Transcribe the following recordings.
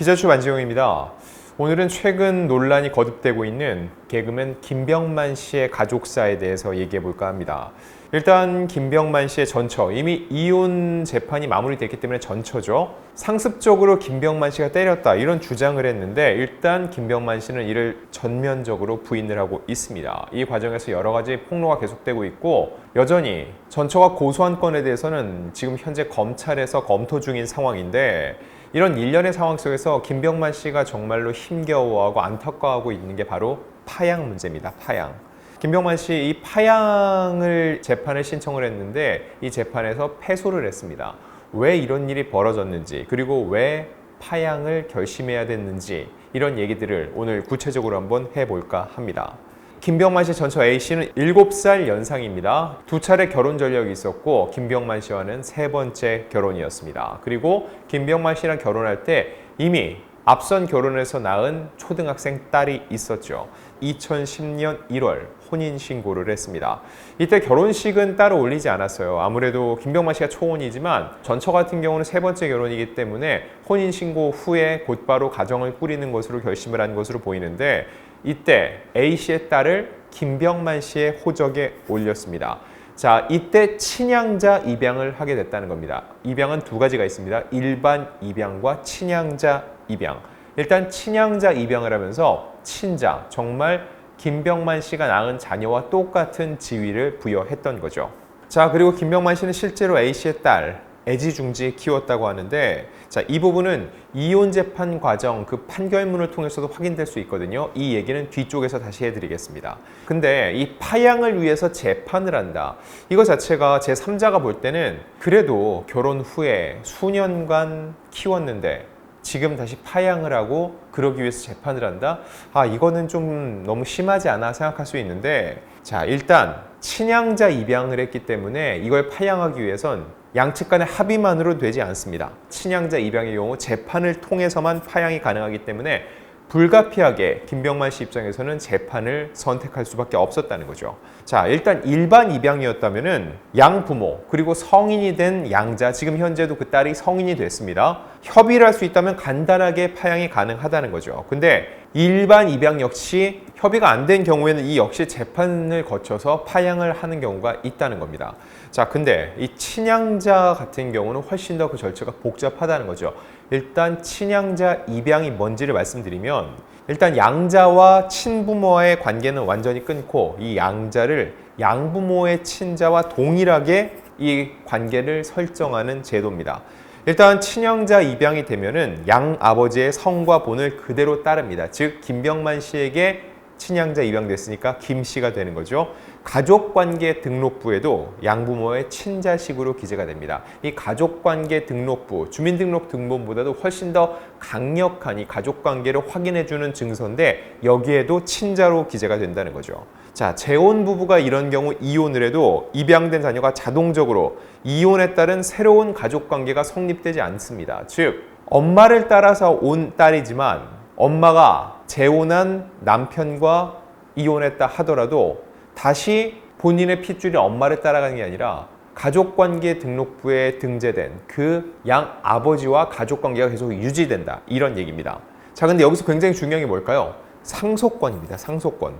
기자추 안지용입니다. 오늘은 최근 논란이 거듭되고 있는 개그맨 김병만 씨의 가족사에 대해서 얘기해 볼까 합니다. 일단 김병만 씨의 전처, 이미 이혼 재판이 마무리됐기 때문에 전처죠. 상습적으로 김병만 씨가 때렸다 이런 주장을 했는데 일단 김병만 씨는 이를 전면적으로 부인을 하고 있습니다. 이 과정에서 여러 가지 폭로가 계속되고 있고 여전히 전처가 고소한 건에 대해서는 지금 현재 검찰에서 검토 중인 상황인데 이런 일련의 상황 속에서 김병만 씨가 정말로 힘겨워하고 안타까워하고 있는 게 바로 파양 문제입니다. 파양. 김병만 씨 이 파양을 재판에 신청을 했는데 이 재판에서 패소를 했습니다. 왜 이런 일이 벌어졌는지 그리고 왜 파양을 결심해야 됐는지 이런 얘기들을 오늘 구체적으로 한번 해볼까 합니다. 김병만 씨 전처 A씨는 7살 연상입니다. 2차례 결혼 전력이 있었고 김병만 씨와는 3번째 결혼이었습니다. 그리고 김병만 씨랑 결혼할 때 이미 앞선 결혼에서 낳은 초등학생 딸이 있었죠. 2010년 1월 혼인신고를 했습니다. 이때 결혼식은 따로 올리지 않았어요. 아무래도 김병만 씨가 초혼이지만 전처 같은 경우는 3번째 결혼이기 때문에 혼인신고 후에 곧바로 가정을 꾸리는 것으로 결심을 한 것으로 보이는데 이때 A씨의 딸을 김병만 씨의 호적에 올렸습니다. 자, 이때 친양자 입양을 하게 됐다는 겁니다. 입양은 2가지가 있습니다. 일반 입양과 친양자 입양. 일단 친양자 입양을 하면서 친자, 정말 김병만 씨가 낳은 자녀와 똑같은 지위를 부여했던 거죠. 자, 그리고 김병만 씨는 실제로 A씨의 딸 애지중지 키웠다고 하는데 자, 이 부분은 이혼 재판 과정 그 판결문을 통해서도 확인될 수 있거든요. 이 얘기는 뒤쪽에서 다시 해드리겠습니다. 근데 이 파양을 위해서 재판을 한다. 이거 자체가 제3자가 볼 때는 그래도 결혼 후에 수년간 키웠는데 지금 다시 파양을 하고 그러기 위해서 재판을 한다? 아, 이거는 좀 너무 심하지 않아 생각할 수 있는데 자, 일단 친양자 입양을 했기 때문에 이걸 파양하기 위해선 양측 간의 합의만으로 되지 않습니다. 친양자 입양의 경우 재판을 통해서만 파양이 가능하기 때문에 불가피하게 김병만 씨 입장에서는 재판을 선택할 수밖에 없었다는 거죠. 자, 일단 일반 입양이었다면은 양부모 그리고 성인이 된 양자, 지금 현재도 그 딸이 성인이 됐습니다. 협의를 할 수 있다면 간단하게 파양이 가능하다는 거죠. 근데 일반 입양 역시 협의가 안 된 경우에는 이 역시 재판을 거쳐서 파양을 하는 경우가 있다는 겁니다. 자, 근데 이 친양자 같은 경우는 훨씬 더 그 절차가 복잡하다는 거죠. 일단 친양자 입양이 뭔지를 말씀드리면 일단 양자와 친부모와의 관계는 완전히 끊고 이 양자를 양부모의 친자와 동일하게 이 관계를 설정하는 제도입니다. 일단 친양자 입양이 되면은 양아버지의 성과 본을 그대로 따릅니다. 즉 김병만 씨에게 친양자 입양됐으니까 김 씨가 되는 거죠. 가족관계 등록부에도 양부모의 친자식으로 기재가 됩니다. 이 가족관계 등록부, 주민등록 등본보다도 훨씬 더 강력한 이 가족관계를 확인해주는 증서인데 여기에도 친자로 기재가 된다는 거죠. 자, 재혼 부부가 이런 경우 이혼을 해도 입양된 자녀가 자동적으로 이혼에 따른 새로운 가족관계가 성립되지 않습니다. 즉, 엄마를 따라서 온 딸이지만 엄마가 재혼한 남편과 이혼했다 하더라도 다시 본인의 핏줄이 엄마를 따라가는 게 아니라 가족관계 등록부에 등재된 그 양 아버지와 가족관계가 계속 유지된다. 이런 얘기입니다. 자, 근데 여기서 굉장히 중요한 게 뭘까요? 상속권입니다. 상속권.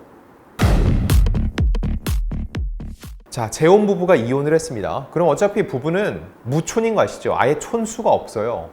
자, 재혼 부부가 이혼을 했습니다. 그럼 어차피 부부는 무촌인 거 아시죠? 아예 촌수가 없어요.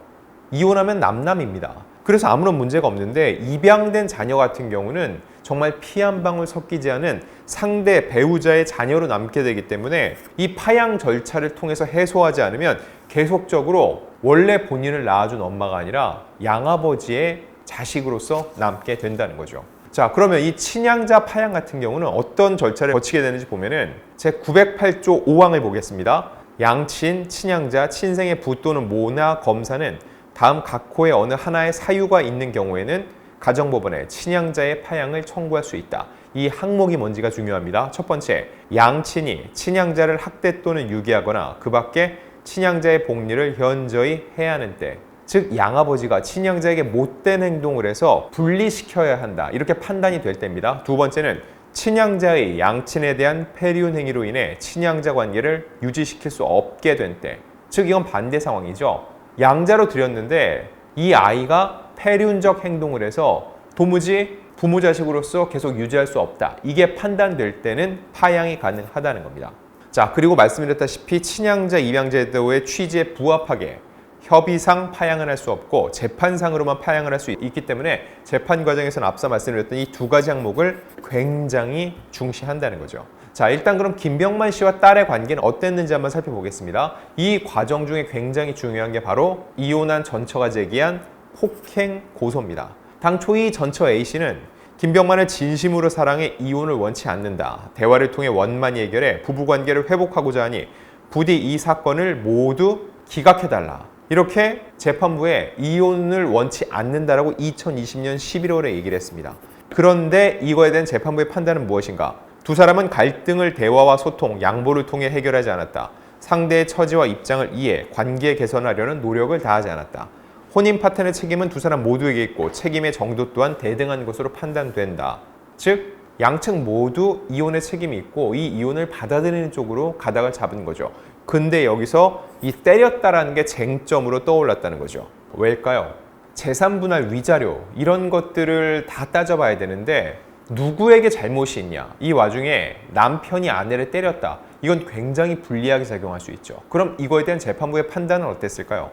이혼하면 남남입니다. 그래서 아무런 문제가 없는데 입양된 자녀 같은 경우는 정말 피 한 방울 섞이지 않은 상대 배우자의 자녀로 남게 되기 때문에 이 파양 절차를 통해서 해소하지 않으면 계속적으로 원래 본인을 낳아준 엄마가 아니라 양아버지의 자식으로서 남게 된다는 거죠. 자, 그러면 이 친양자 파양 같은 경우는 어떤 절차를 거치게 되는지 보면은 제 908조 5항을 보겠습니다. 양친, 친양자, 친생의 부 또는 모나 검사는 다음 각 호의 어느 하나의 사유가 있는 경우에는 가정법원에 친양자의 파양을 청구할 수 있다. 이 항목이 뭔지가 중요합니다. 첫 번째, 양친이 친양자를 학대 또는 유기하거나 그 밖에 친양자의 복리를 현저히 해하는 때, 즉 양아버지가 친양자에게 못된 행동을 해서 분리시켜야 한다. 이렇게 판단이 될 때입니다. 두 번째는 친양자의 양친에 대한 폐륜 행위로 인해 친양자 관계를 유지시킬 수 없게 된 때, 즉 이건 반대 상황이죠. 양자로 들였는데 이 아이가 폐륜적 행동을 해서 도무지 부모 자식으로서 계속 유지할 수 없다. 이게 판단될 때는 파양이 가능하다는 겁니다. 자, 그리고 말씀드렸다시피 친양자 입양제도의 취지에 부합하게 협의상 파양을 할 수 없고 재판상으로만 파양을 할 수 있기 때문에 재판 과정에서는 앞서 말씀드렸던 이 두 가지 항목을 굉장히 중시한다는 거죠. 자, 일단 그럼 김병만 씨와 딸의 관계는 어땠는지 한번 살펴보겠습니다. 이 과정 중에 굉장히 중요한 게 바로 이혼한 전처가 제기한 폭행 고소입니다. 당초 이 전처 A씨는 김병만을 진심으로 사랑해 이혼을 원치 않는다. 대화를 통해 원만히 해결해 부부관계를 회복하고자 하니 부디 이 사건을 모두 기각해달라. 이렇게 재판부에 이혼을 원치 않는다라고 2020년 11월에 얘기를 했습니다. 그런데 이거에 대한 재판부의 판단은 무엇인가? 두 사람은 갈등을 대화와 소통, 양보를 통해 해결하지 않았다. 상대의 처지와 입장을 이해, 관계 개선하려는 노력을 다하지 않았다. 혼인 파탄의 책임은 두 사람 모두에게 있고 책임의 정도 또한 대등한 것으로 판단된다. 즉, 양측 모두 이혼의 책임이 있고 이 이혼을 받아들이는 쪽으로 가닥을 잡은 거죠. 근데 여기서 이 때렸다라는 게 쟁점으로 떠올랐다는 거죠. 왜일까요? 재산분할 위자료 이런 것들을 다 따져봐야 되는데 누구에게 잘못이 있냐? 이 와중에 남편이 아내를 때렸다. 이건 굉장히 불리하게 작용할 수 있죠. 그럼 이거에 대한 재판부의 판단은 어땠을까요?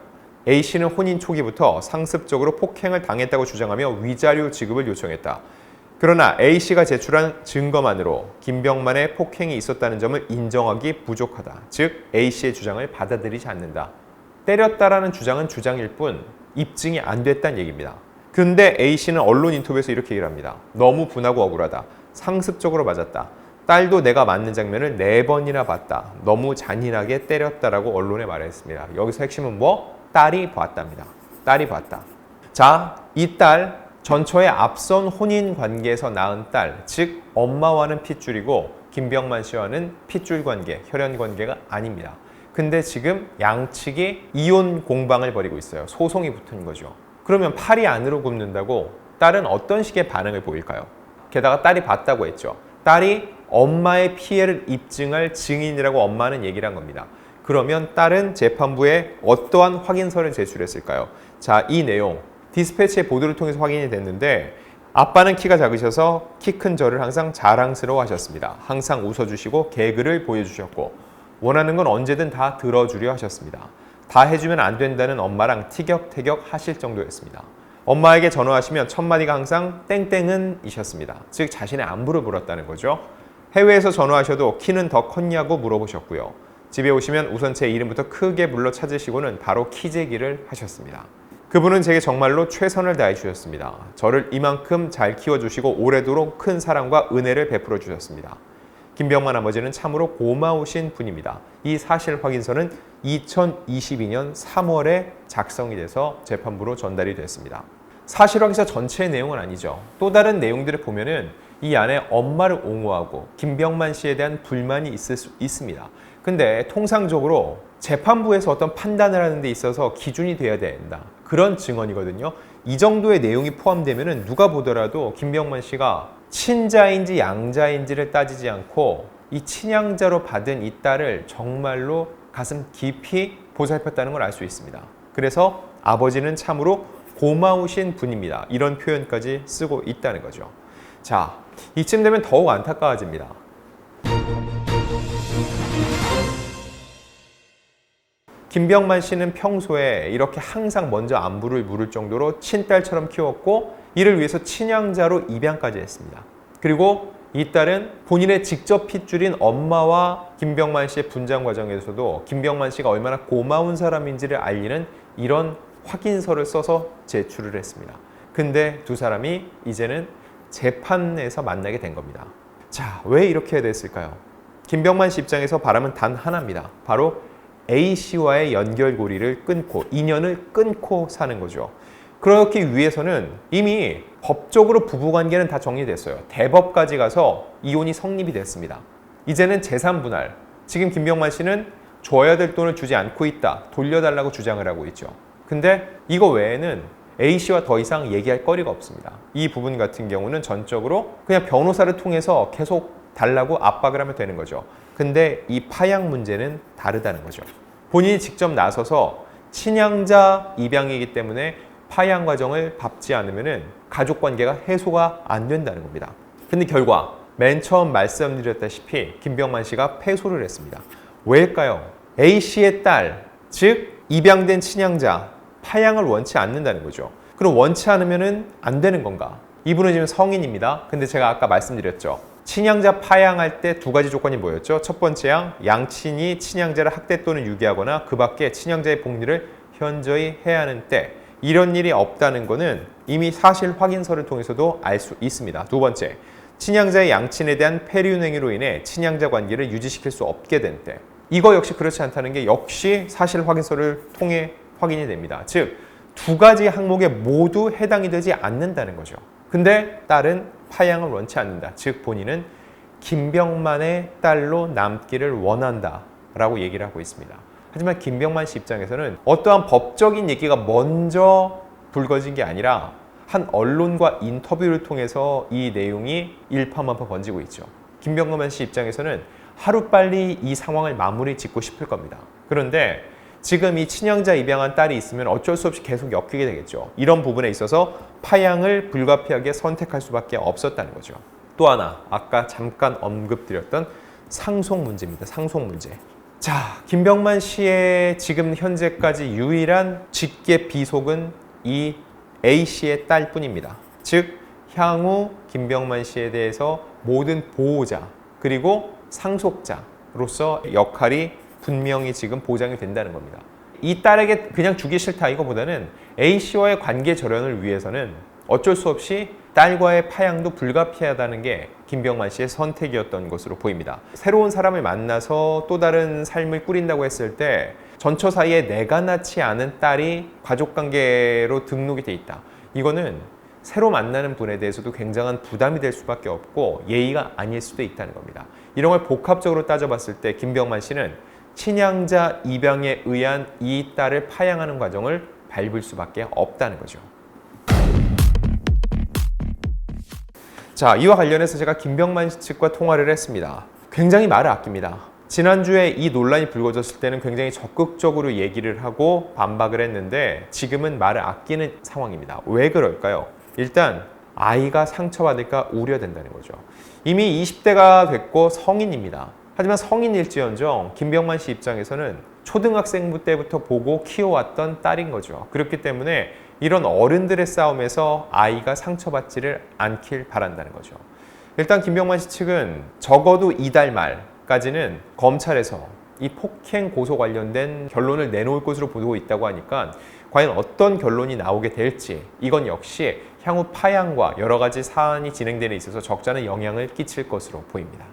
A씨는 혼인 초기부터 상습적으로 폭행을 당했다고 주장하며 위자료 지급을 요청했다. 그러나 A씨가 제출한 증거만으로 김병만의 폭행이 있었다는 점을 인정하기 부족하다. 즉 A씨의 주장을 받아들이지 않는다. 때렸다라는 주장은 주장일 뿐 입증이 안 됐다는 얘기입니다. 근데 A씨는 언론 인터뷰에서 이렇게 얘기를 합니다. 너무 분하고 억울하다. 상습적으로 맞았다. 딸도 내가 맞는 장면을 4번이나 봤다. 너무 잔인하게 때렸다라고 언론에 말했습니다. 여기서 핵심은 뭐? 딸이 봤답니다. 딸이 봤다. 자, 이 딸 전처의 앞선 혼인 관계에서 낳은 딸, 즉 엄마와는 핏줄이고 김병만 씨와는 핏줄 관계, 혈연 관계가 아닙니다. 근데 지금 양측이 이혼 공방을 벌이고 있어요. 소송이 붙은 거죠. 그러면 팔이 안으로 굽는다고 딸은 어떤 식의 반응을 보일까요? 게다가 딸이 봤다고 했죠. 딸이 엄마의 피해를 입증할 증인이라고 엄마는 얘기를 한 겁니다. 그러면 딸은 재판부에 어떠한 확인서를 제출했을까요? 자, 이 내용 디스패치의 보도를 통해서 확인이 됐는데 아빠는 키가 작으셔서 키 큰 저를 항상 자랑스러워 하셨습니다. 항상 웃어주시고 개그를 보여주셨고 원하는 건 언제든 다 들어주려 하셨습니다. 다 해주면 안 된다는 엄마랑 티격태격 하실 정도였습니다. 엄마에게 전화하시면 첫 마디가 항상 땡땡은 이셨습니다. 즉 자신의 안부를 물었다는 거죠. 해외에서 전화하셔도 키는 더 컸냐고 물어보셨고요. 집에 오시면 우선 제 이름부터 크게 불러 찾으시고는 바로 키 재기를 하셨습니다. 그분은 제게 정말로 최선을 다해 주셨습니다. 저를 이만큼 잘 키워주시고 오래도록 큰 사랑과 은혜를 베풀어 주셨습니다. 김병만 아버지는 참으로 고마우신 분입니다. 이 사실 확인서는 2022년 3월에 작성이 돼서 재판부로 전달이 됐습니다. 사실 확인서 전체의 내용은 아니죠. 또 다른 내용들을 보면은 이 안에 엄마를 옹호하고 김병만 씨에 대한 불만이 있을 수 있습니다. 근데 통상적으로 재판부에서 어떤 판단을 하는 데 있어서 기준이 돼야 된다. 그런 증언이거든요. 이 정도의 내용이 포함되면 누가 보더라도 김병만 씨가 친자인지 양자인지를 따지지 않고 이 친양자로 받은 이 딸을 정말로 가슴 깊이 보살폈다는 걸 알 수 있습니다. 그래서 아버지는 참으로 고마우신 분입니다. 이런 표현까지 쓰고 있다는 거죠. 자, 이쯤 되면 더욱 안타까워집니다. 김병만 씨는 평소에 이렇게 항상 먼저 안부를 물을 정도로 친딸처럼 키웠고 이를 위해서 친양자로 입양까지 했습니다. 그리고 이 딸은 본인의 직접 핏줄인 엄마와 김병만 씨의 분장 과정에서도 김병만 씨가 얼마나 고마운 사람인지를 알리는 이런 확인서를 써서 제출을 했습니다. 근데 두 사람이 이제는 재판에서 만나게 된 겁니다. 자, 왜 이렇게 됐을까요? 김병만 씨 입장에서 바람은 단 하나입니다. 바로 A씨와의 연결고리를 끊고 인연을 끊고 사는 거죠. 그렇기 위해서는 이미 법적으로 부부관계는 다 정리됐어요. 대법까지 가서 이혼이 성립이 됐습니다. 이제는 재산 분할. 지금 김병만 씨는 줘야 될 돈을 주지 않고 있다. 돌려달라고 주장을 하고 있죠. 근데 이거 외에는 A씨와 더 이상 얘기할 거리가 없습니다. 이 부분 같은 경우는 전적으로 그냥 변호사를 통해서 계속 달라고 압박을 하면 되는 거죠. 근데 이 파양 문제는 다르다는 거죠. 본인이 직접 나서서 친양자 입양이기 때문에 파양 과정을 밟지 않으면은 가족 관계가 해소가 안 된다는 겁니다. 근데 결과 맨 처음 말씀드렸다시피 김병만 씨가 패소를 했습니다. 왜일까요? A 씨의 딸, 즉 입양된 친양자 파양을 원치 않는다는 거죠. 그럼 원치 않으면은 안 되는 건가? 이분은 지금 성인입니다. 근데 제가 아까 말씀드렸죠. 친양자 파양할 때 두 가지 조건이 뭐였죠? 첫 번째 양친이 친양자를 학대 또는 유기하거나 그 밖에 친양자의 복리를 현저히 해야 하는 때, 이런 일이 없다는 것은 이미 사실 확인서를 통해서도 알 수 있습니다. 두 번째, 친양자의 양친에 대한 폐륜 행위로 인해 친양자 관계를 유지시킬 수 없게 된 때, 이거 역시 그렇지 않다는 게 역시 사실 확인서를 통해 확인이 됩니다. 즉, 두 가지 항목에 모두 해당이 되지 않는다는 거죠. 근데 딸은 파양을 원치 않는다. 즉, 본인은 김병만의 딸로 남기를 원한다 라고 얘기를 하고 있습니다. 하지만 김병만 씨 입장에서는 어떠한 법적인 얘기가 먼저 불거진 게 아니라 한 언론과 인터뷰를 통해서 이 내용이 일파만파 번지고 있죠. 김병만 씨 입장에서는 하루빨리 이 상황을 마무리 짓고 싶을 겁니다. 그런데 지금 이 친양자 입양한 딸이 있으면 어쩔 수 없이 계속 엮이게 되겠죠. 이런 부분에 있어서 파양을 불가피하게 선택할 수밖에 없었다는 거죠. 또 하나, 아까 잠깐 언급드렸던 상속 문제입니다. 상속 문제. 자, 김병만 씨의 지금 현재까지 유일한 직계 비속은 이 A 씨의 딸뿐입니다. 즉, 향후 김병만 씨에 대해서 모든 보호자 그리고 상속자로서 역할이 분명히 지금 보장이 된다는 겁니다. 이 딸에게 그냥 주기 싫다 이거보다는 A 씨와의 관계 절연을 위해서는 어쩔 수 없이 딸과의 파양도 불가피하다는 게 김병만 씨의 선택이었던 것으로 보입니다. 새로운 사람을 만나서 또 다른 삶을 꾸린다고 했을 때 전처 사이에 내가 낳지 않은 딸이 가족관계로 등록이 돼 있다. 이거는 새로 만나는 분에 대해서도 굉장한 부담이 될 수밖에 없고 예의가 아닐 수도 있다는 겁니다. 이런 걸 복합적으로 따져봤을 때 김병만 씨는 친양자 입양에 의한 이 딸을 파양하는 과정을 밟을 수밖에 없다는 거죠. 자, 이와 관련해서 제가 김병만 씨 측과 통화를 했습니다. 굉장히 말을 아낍니다. 지난주에 이 논란이 불거졌을 때는 굉장히 적극적으로 얘기를 하고 반박을 했는데 지금은 말을 아끼는 상황입니다. 왜 그럴까요? 일단 아이가 상처받을까 우려된다는 거죠. 이미 20대가 됐고 성인입니다. 하지만 성인일지언정 김병만 씨 입장에서는 초등학생부 때부터 보고 키워왔던 딸인 거죠. 그렇기 때문에 이런 어른들의 싸움에서 아이가 상처받지를 않길 바란다는 거죠. 일단 김병만 씨 측은 적어도 이달 말까지는 검찰에서 이 폭행 고소 관련된 결론을 내놓을 것으로 보고 있다고 하니까 과연 어떤 결론이 나오게 될지 이건 역시 향후 파양과 여러 가지 사안이 진행되는 데 있어서 적잖은 영향을 끼칠 것으로 보입니다.